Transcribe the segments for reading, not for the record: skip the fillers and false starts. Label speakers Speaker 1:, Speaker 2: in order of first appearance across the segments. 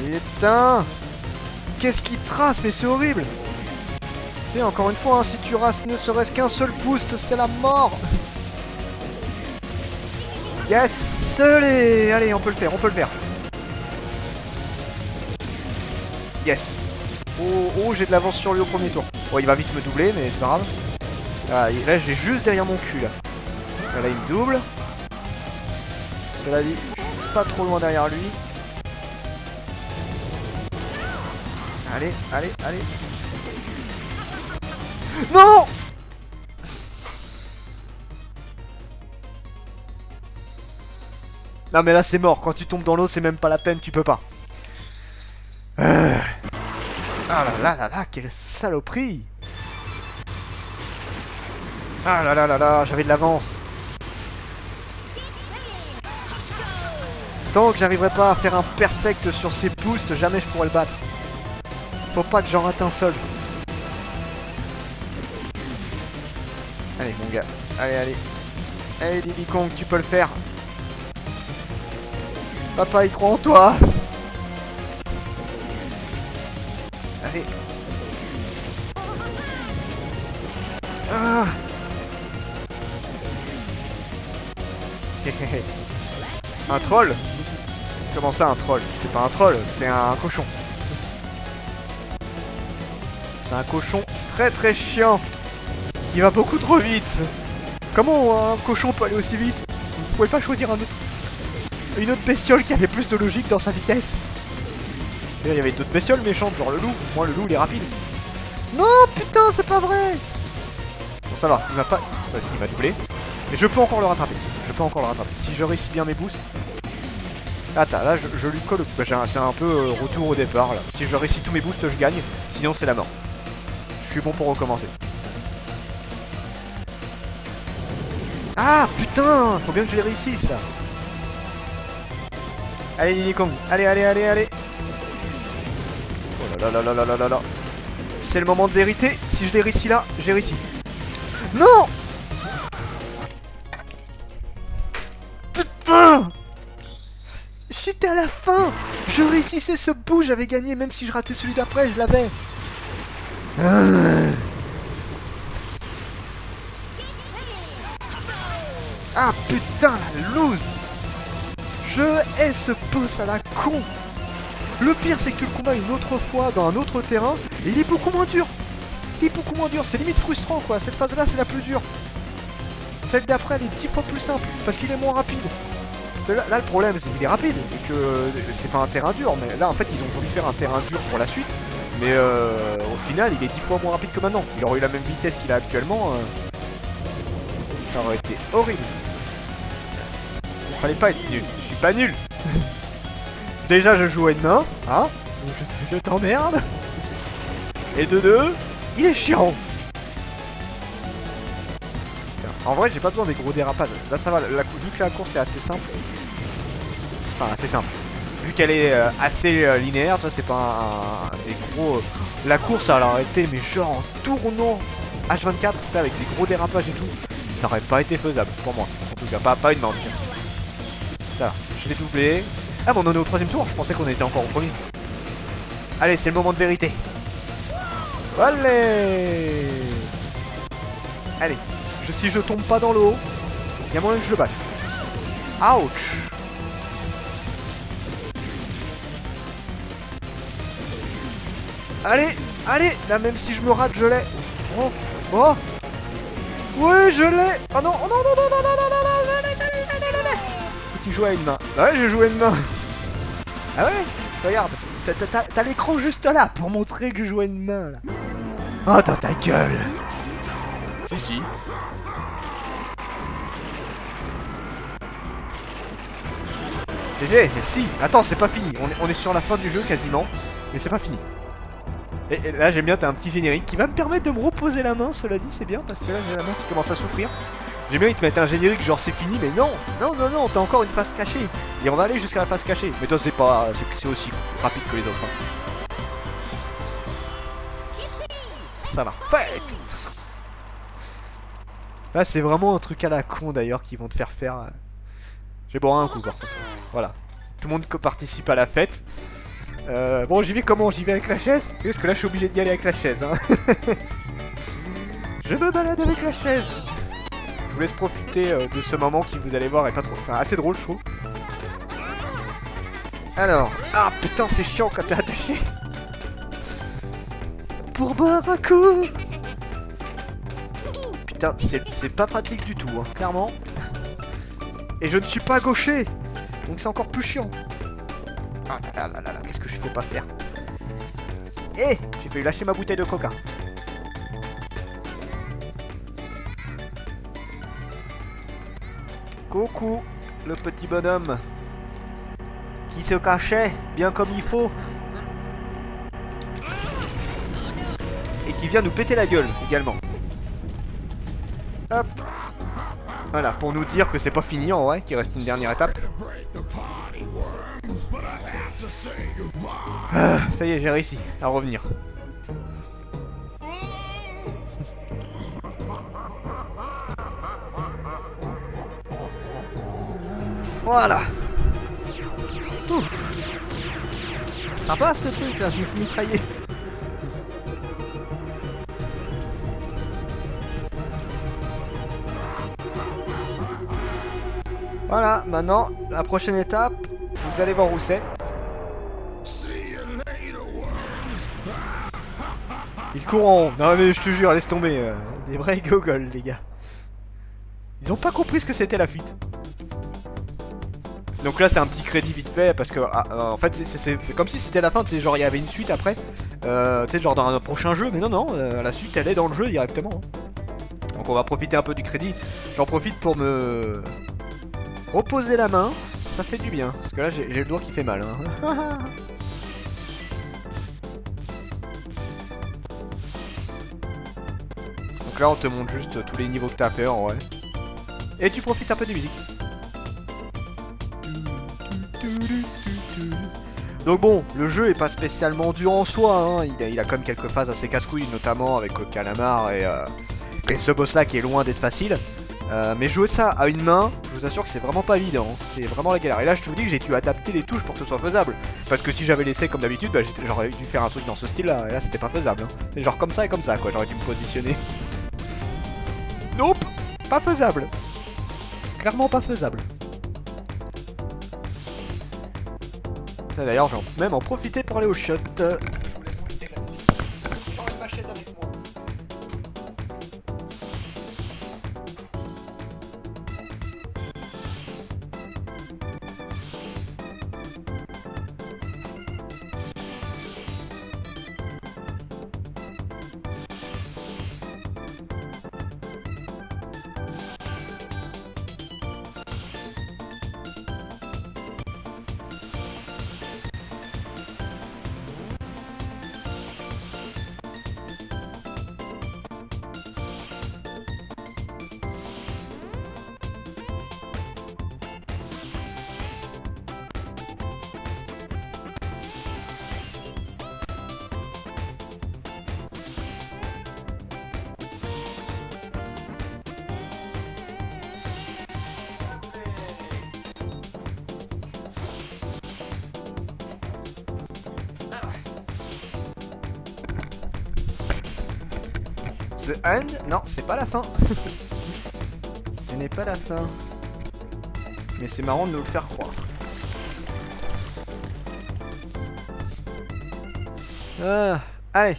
Speaker 1: Putain. Qu'est-ce qu'il trace? Mais c'est horrible. Et encore une fois, hein, si tu rases ne serait-ce qu'un seul boost, c'est la mort. Yes. Allez, on peut le faire, on peut le faire. Yes. Oh, j'ai de l'avance sur lui au premier tour. Bon, il va vite me doubler, mais c'est pas grave. Ah, là, je l'ai juste derrière mon cul, là. Là, il me double. Cela dit, je suis pas trop loin derrière lui. Allez. Non! Non mais là c'est mort, quand tu tombes dans l'eau c'est même pas la peine, tu peux pas. Ah là, quelle saloperie! Ah là, j'avais de l'avance. Tant que j'arriverai pas à faire un perfect sur ces boosts, jamais je pourrai le battre. Faut pas que j'en rate un seul. Allez mon gars, allez. Allez Diddy Kong, tu peux le faire. Papa il croit en toi. Allez. Ah. Un troll? Comment ça un troll? C'est pas un troll, c'est un cochon. C'est un cochon très chiant. Qui va beaucoup trop vite. Comment un cochon peut aller aussi vite? Vous pouvez pas choisir une autre bestiole qui avait plus de logique dans sa vitesse? Il y avait d'autres bestioles méchantes, genre le loup. Moi le loup il est rapide. Non putain c'est pas vrai. Bon ça va, il m'a pas... Bah si il m'a doublé. Mais je peux encore le rattraper. Si je réussis bien mes boosts. Attends, là je lui colle au... Bah, c'est un peu retour au départ là. Si je réussis tous mes boosts je gagne. Sinon c'est la mort. Je suis bon pour recommencer. Ah putain, faut bien que je les réussisse là. Allez Diddy Kong, allez. Oh là. C'est le moment de vérité. Si je les réussis là, j'ai réussi. Non. Putain. J'étais à la fin. Je réussissais ce bout, j'avais gagné. Même si je ratais celui d'après, je l'avais. Ah putain, la loose. Je hais ce boss à la con. Le pire c'est que tu le combats une autre fois dans un autre terrain et il est beaucoup moins dur. C'est limite frustrant quoi. Cette phase là c'est la plus dure. Celle d'après elle est 10 fois plus simple parce qu'il est moins rapide. Là le problème c'est qu'il est rapide et que c'est pas un terrain dur. Mais là en fait ils ont voulu faire un terrain dur pour la suite. Mais au final il est 10 fois moins rapide que maintenant. Il aurait eu la même vitesse qu'il a actuellement. Ça aurait été horrible. Fallait pas être nul. Je suis pas nul. Déjà je joue à une main, hein. Je t'emmerde. Et de deux, il est chiant. Putain. En vrai j'ai pas besoin des gros dérapages. Là ça va, vu que la course est assez simple. Enfin assez simple. Vu qu'elle est assez linéaire, tu vois, c'est pas des gros... La course elle aurait été mais genre en tournant H24, ça avec des gros dérapages et tout. Ça aurait pas été faisable pour moi. En tout cas, pas une main en tout cas. Ça va, je l'ai doublé. Ah bon, on en est au 3ème tour, je pensais qu'on était encore au premier. Allez, c'est le moment de vérité. Allez. Allez, si je tombe pas dans l'eau, il y a moyen que je le batte. Ouch. Allez, là même si je me rate, je l'ai. Oh. Oui, je l'ai. Oh non. Tu joues à une main. Ouais, je joue à une main. Ah ouais. Regarde, t'as l'écran juste là pour montrer que je joue à une main là. Oh, dans ta gueule. Si. GG, merci. Attends, c'est pas fini. On est sur la fin du jeu quasiment, mais c'est pas fini. Et là j'aime bien, t'as un petit générique qui va me permettre de me reposer la main, cela dit c'est bien parce que là j'ai la main qui commence à souffrir. J'aime bien, ils te mettent un générique genre c'est fini, mais non, t'as encore une phase cachée. Et on va aller jusqu'à la phase cachée. Mais toi c'est aussi rapide que les autres. Hein. Ça va fait. Là c'est vraiment un truc à la con d'ailleurs qu'ils vont te faire faire. Je vais boire un coup par contre. Voilà. Tout le monde participe à la fête. Bon, j'y vais comment? J'y vais avec la chaise? Parce que là, je suis obligé d'y aller avec la chaise. Hein. Je me balade avec la chaise. Je vous laisse profiter de ce moment qui, vous allez voir, est pas trop... Enfin, assez drôle, je trouve. Alors... Ah, putain, c'est chiant quand t'es attaché. Pour boire un coup. Putain, c'est pas pratique du tout, hein, clairement. Et je ne suis pas gaucher. Donc c'est encore plus chiant. Ah là là là là, qu'est-ce que je fais pas faire? Eh, j'ai failli lâcher ma bouteille de coca. Coucou, le petit bonhomme. Qui se cachait bien comme il faut. Et qui vient nous péter la gueule également. Hop. Voilà, pour nous dire que c'est pas fini en vrai, qu'il reste une dernière étape. Ah, ça y est, j'ai réussi à revenir. Voilà. Ouf. Sympa ce truc là, je me fais mitrailler. Voilà, maintenant, la prochaine étape, vous allez voir où c'est. Ils courent en haut. Non mais je te jure, laisse tomber. Des vrais gogoles, les gars. Ils ont pas compris ce que c'était la fuite. Donc là c'est un petit crédit vite fait parce que en fait c'est comme si c'était la fin, tu sais, genre il y avait une suite après. Tu sais, genre dans un prochain jeu, mais non, la suite elle est dans le jeu directement. Donc on va profiter un peu du crédit. J'en profite pour me reposer la main, ça fait du bien. Parce que là j'ai le doigt qui fait mal. Hein. Donc là on te montre juste tous les niveaux que t'as à faire en vrai. Et tu profites un peu des musiques. Donc bon, le jeu est pas spécialement dur en soi, hein. Il a quand même quelques phases assez casse-couilles, notamment avec le calamar et ce boss là qui est loin d'être facile. Mais jouer ça à une main, je vous assure que c'est vraiment pas évident, c'est vraiment la galère. Et là je te vous dis que j'ai dû adapter les touches pour que ce soit faisable. Parce que si j'avais laissé comme d'habitude, bah, j'aurais dû faire un truc dans ce style là, et là c'était pas faisable. Hein. C'est genre comme ça et comme ça quoi, j'aurais dû me positionner. Nope, pas faisable. Clairement pas faisable. D'ailleurs, j'en même en profiter pour aller au shot. Je vous laisse profiter de la musique. J'emmène ma chaise avec moi. The End? Non, c'est pas la fin. Ce n'est pas la fin. Mais c'est marrant de nous le faire croire. Allez.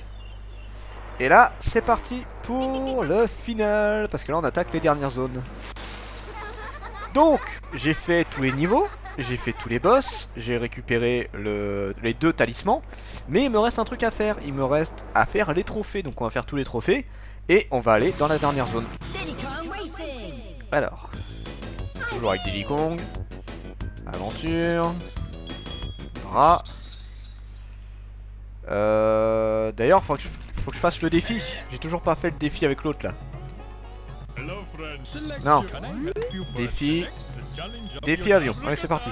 Speaker 1: Et là, c'est parti pour le final. Parce que là, on attaque les dernières zones. Donc, j'ai fait tous les niveaux. J'ai fait tous les boss. J'ai récupéré les 2 talismans. Mais il me reste un truc à faire. Il me reste à faire les trophées. Donc, on va faire tous les trophées. Et on va aller dans la dernière zone. Alors, toujours avec Diddy Kong. Aventure. Bras. D'ailleurs, faut que je fasse le défi. J'ai toujours pas fait le défi avec l'autre là. Non. Défi. Défi avion. Allez, c'est parti.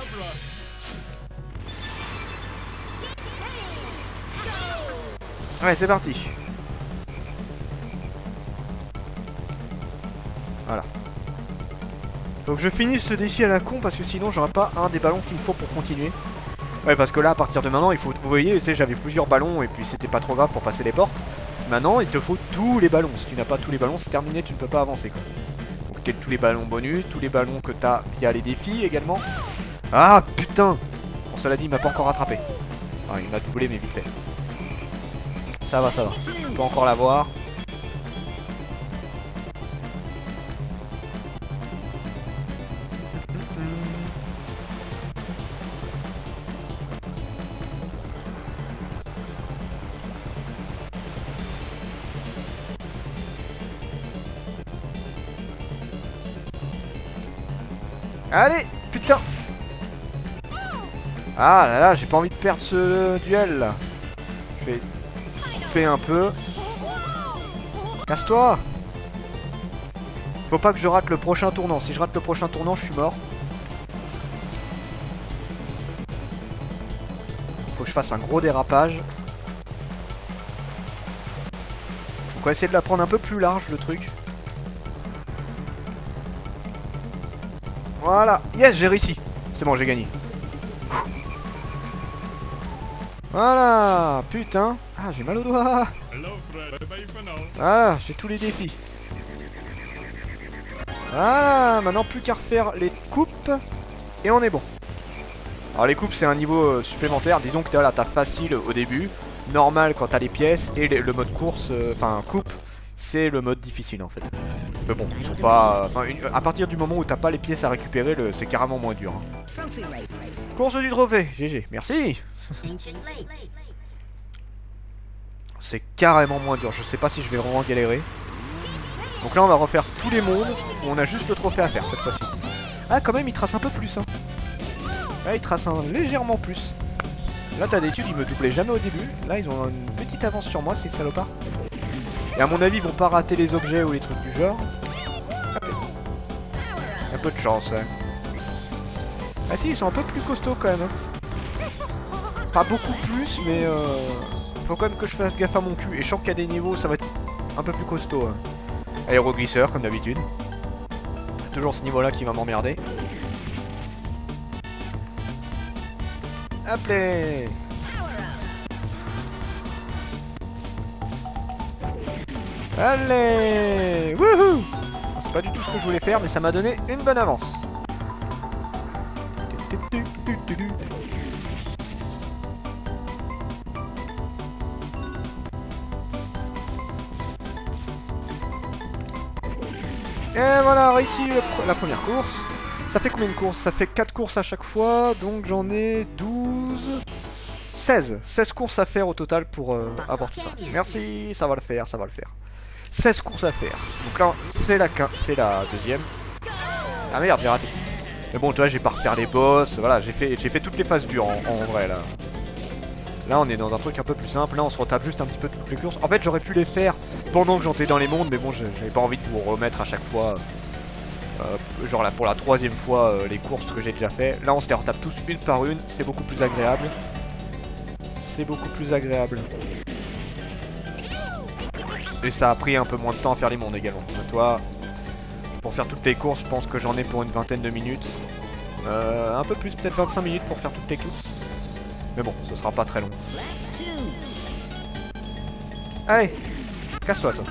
Speaker 1: Allez, c'est parti. Voilà. Faut que je finisse ce défi à la con parce que sinon j'aurai pas un des ballons qu'il me faut pour continuer. Ouais, parce que là, à partir de maintenant, il faut... Vous voyez, tu sais, j'avais plusieurs ballons et puis c'était pas trop grave pour passer les portes. Maintenant, il te faut tous les ballons. Si tu n'as pas tous les ballons, c'est terminé, tu ne peux pas avancer, quoi. Donc, tous les ballons bonus, tous les ballons que tu as via les défis également. Ah, putain! Bon, cela dit, il m'a pas encore rattrapé. Ah, il m'a doublé, mais vite fait. Ça va, ça va. Je peux encore l'avoir. Allez, putain. Ah là là, j'ai pas envie de perdre ce duel là. Je vais couper un peu. Casse-toi. Faut pas que je rate le prochain tournant. Si je rate le prochain tournant, je suis mort. Faut que je fasse un gros dérapage. Donc on va essayer de la prendre un peu plus large le truc. Voilà. Yes, j'ai réussi. C'est bon, j'ai gagné. Voilà. Putain. Ah, j'ai mal au doigt. Ah, j'ai tous les défis. Ah, maintenant plus qu'à refaire les coupes. Et on est bon. Alors les coupes c'est un niveau supplémentaire. Disons que t'as facile au début, normal quand t'as les pièces, et le mode course, enfin coupe, c'est le mode difficile en fait. Mais bon, ils sont pas... Enfin, à partir du moment où t'as pas les pièces à récupérer, c'est carrément moins dur. Hein. Course du trophée, GG, merci. C'est carrément moins dur, je sais pas si je vais vraiment galérer. Donc là on va refaire tous les mondes où on a juste le trophée à faire cette fois-ci. Ah quand même il trace un peu plus hein. Là il trace légèrement plus. Là t'as d'études, ils me doublaient jamais au début. Là ils ont une petite avance sur moi ces salopards. Et à mon avis ils vont pas rater les objets ou les trucs du genre. Un peu de chance hein. Ah si ils sont un peu plus costauds quand même hein. Pas beaucoup plus mais faut quand même que je fasse gaffe à mon cul. Et je sens qu'il y a des niveaux ça va être un peu plus costaud hein. Aéroglisseur comme d'habitude. Toujours ce niveau là qui va m'emmerder. Hop là. Allez. Wouhou. C'est pas du tout ce que je voulais faire mais ça m'a donné une bonne avance. Et voilà, réussi la première course. Ça fait combien de courses? Ça fait 4 courses à chaque fois, donc j'en ai 12... 16 courses à faire au total pour avoir tout ça. Merci, ça va le faire, ça va le faire. 16 courses à faire. Donc là, c'est la deuxième. Ah merde, j'ai raté. Mais bon, tu vois, j'ai pas refaire les boss, voilà, j'ai fait toutes les phases dures en vrai, là. Là, on est dans un truc un peu plus simple. Là, on se retape juste un petit peu toutes les courses. En fait, j'aurais pu les faire pendant que j'étais dans les mondes, mais bon, j'avais pas envie de vous remettre à chaque fois, genre là, pour la 3e fois, les courses que j'ai déjà fait. Là, on se les retape tous une par une. C'est beaucoup plus agréable. C'est beaucoup plus agréable. Et ça a pris un peu moins de temps à faire les mondes également. Toi, pour faire toutes les courses, je pense que j'en ai pour une vingtaine de minutes. Un peu plus, peut-être 25 minutes pour faire toutes les courses. Mais bon, ce sera pas très long. Allez, casse-toi toi.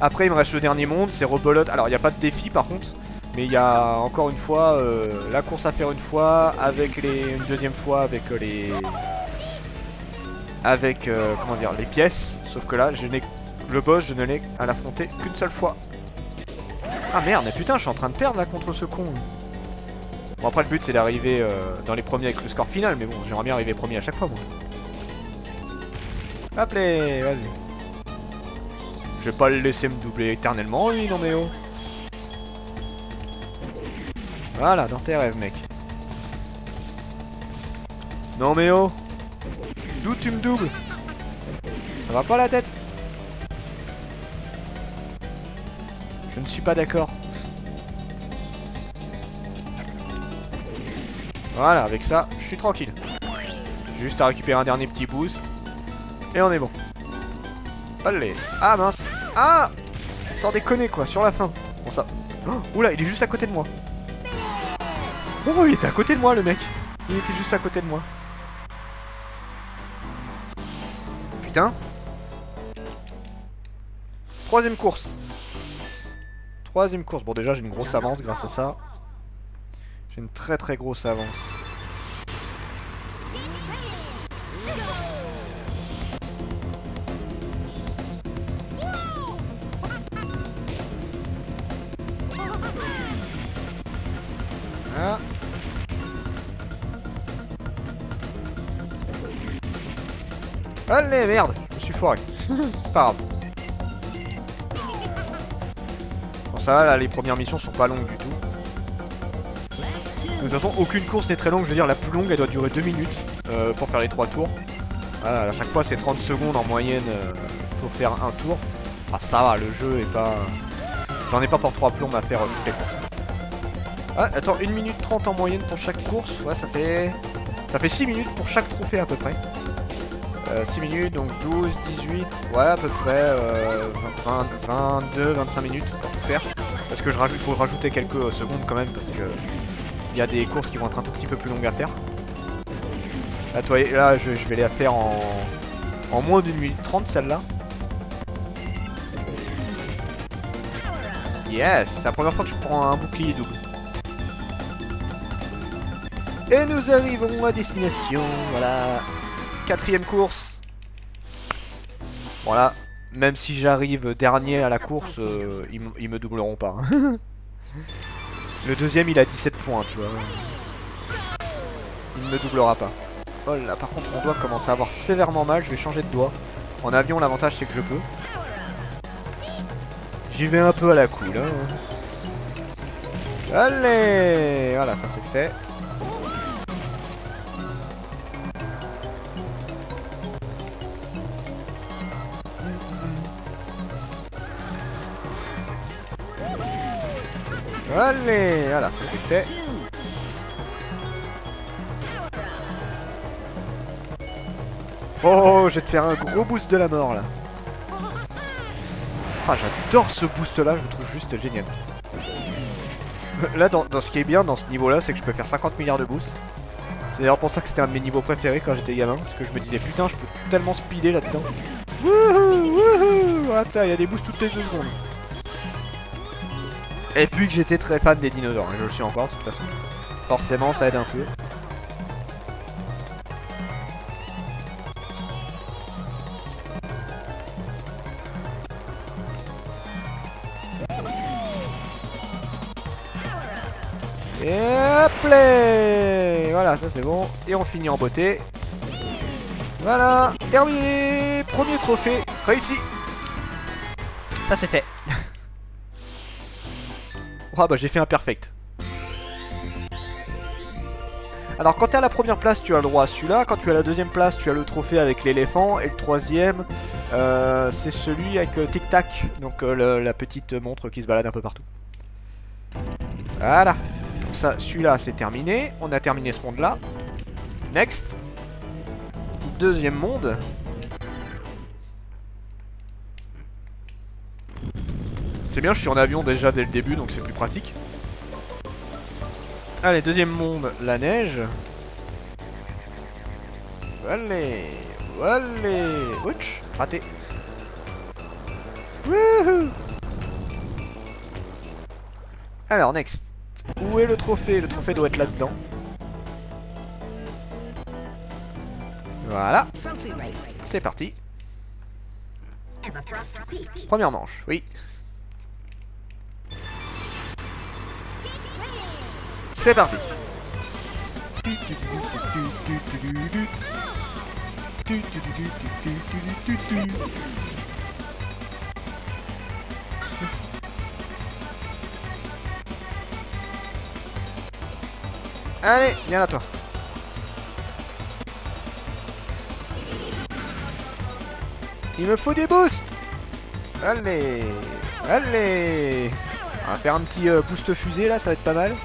Speaker 1: Après il me reste le dernier monde, c'est rebolote. Alors il n'y a pas de défi par contre. Mais il y a encore une fois la course à faire une fois. Avec une deuxième fois avec les... Avec comment dire, les pièces. Sauf que là, le boss je ne l'ai à l'affronter qu'une seule fois. Ah merde, mais putain je suis en train de perdre là contre ce con. Bon après le but c'est d'arriver dans les premiers avec le score final, mais bon j'aimerais bien arriver premier à chaque fois moi. Hop là, vas-y. Je vais pas le laisser me doubler éternellement lui, non mais oh. Voilà, dans tes rêves mec. Non mais oh. D'où tu me doubles? Ça va pas la tête? Je ne suis pas d'accord. Voilà, avec ça, je suis tranquille. J'ai juste à récupérer un dernier petit boost. Et on est bon. Allez. Ah mince. Ah, sans déconner quoi, sur la fin. Bon ça... Oh, oula, il est juste à côté de moi. Oh, il était à côté de moi le mec. Il était juste à côté de moi. Putain. Troisième course. Troisième course. Bon, déjà, j'ai une grosse avance grâce à ça. J'ai une très très grosse avance. Voilà. Allez, merde, je me suis foiré. C'est pas grave. Bon, ça va, là, les premières missions sont pas longues du tout. De toute façon, aucune course n'est très longue. Je veux dire, la plus longue, elle doit durer 2 minutes pour faire les 3 tours. Voilà, à chaque fois, c'est 30 secondes en moyenne pour faire un tour. Ah, ça va, le jeu est pas... J'en ai pas pour 3 plombes à faire toutes les courses. Ah, attends, 1 minute 30 en moyenne pour chaque course. Ouais, ça fait 6 minutes pour chaque trophée à peu près. 6 minutes, donc 12, 18, ouais à peu près 20, 22, 25 minutes pour tout faire. Parce que il faut rajouter quelques secondes quand même parce que il y a des courses qui vont être un tout petit peu plus longues à faire. Là, toi, là je vais les faire en moins d'1 minute 30 celle-là. Yes, c'est la première fois que je prends un bouclier double. Et nous arrivons à destination, voilà. 4ème course. Voilà, même si j'arrive dernier à la course, ils me doubleront pas. Le deuxième, il a 17 points, tu vois. Il ne me doublera pas. Oh là, par contre, mon doigt commence à avoir sévèrement mal. Je vais changer de doigt. En avion, l'avantage, c'est que je peux. J'y vais un peu à la cool. Hein. Allez, voilà, ça c'est fait. Allez, voilà, ça c'est fait. Oh, je vais te faire un gros boost de la mort là. Ah, j'adore ce boost là, je le trouve juste génial. Là, dans ce qui est bien dans ce niveau là, c'est que je peux faire 50 milliards de boosts. C'est d'ailleurs pour ça que c'était un de mes niveaux préférés quand j'étais gamin. Parce que je me disais, putain, je peux tellement speeder là-dedans. Wouhou, wouhou. Ah, ça, il y a des boosts toutes les 2 secondes. Et puis que j'étais très fan des dinosaures, je le suis encore de toute façon. Forcément, ça aide un peu. Et hop là. Voilà, ça c'est bon. Et on finit en beauté. Voilà, terminé. Premier trophée, réussi. Ça c'est fait. Ah bah j'ai fait un perfect. Alors quand tu es à la première place, tu as le droit à celui-là. Quand tu es à la deuxième place, tu as le trophée avec l'éléphant. Et le troisième, c'est celui avec Tic Tac. Donc la petite montre qui se balade un peu partout. Voilà. Donc ça, celui-là c'est terminé. On a terminé ce monde-là. Next. Deuxième monde. C'est bien, je suis en avion déjà dès le début, donc c'est plus pratique. Allez, deuxième monde, la neige. Allez, allez. Ouch, raté. Wouhou. Alors, next. Où est le trophée? Le trophée doit être là-dedans. Voilà. C'est parti. Première manche, oui. C'est parti. Allez, viens là toi. Il me faut des boosts. Allez, allez. On va faire un petit boost fusée là, ça va être pas mal.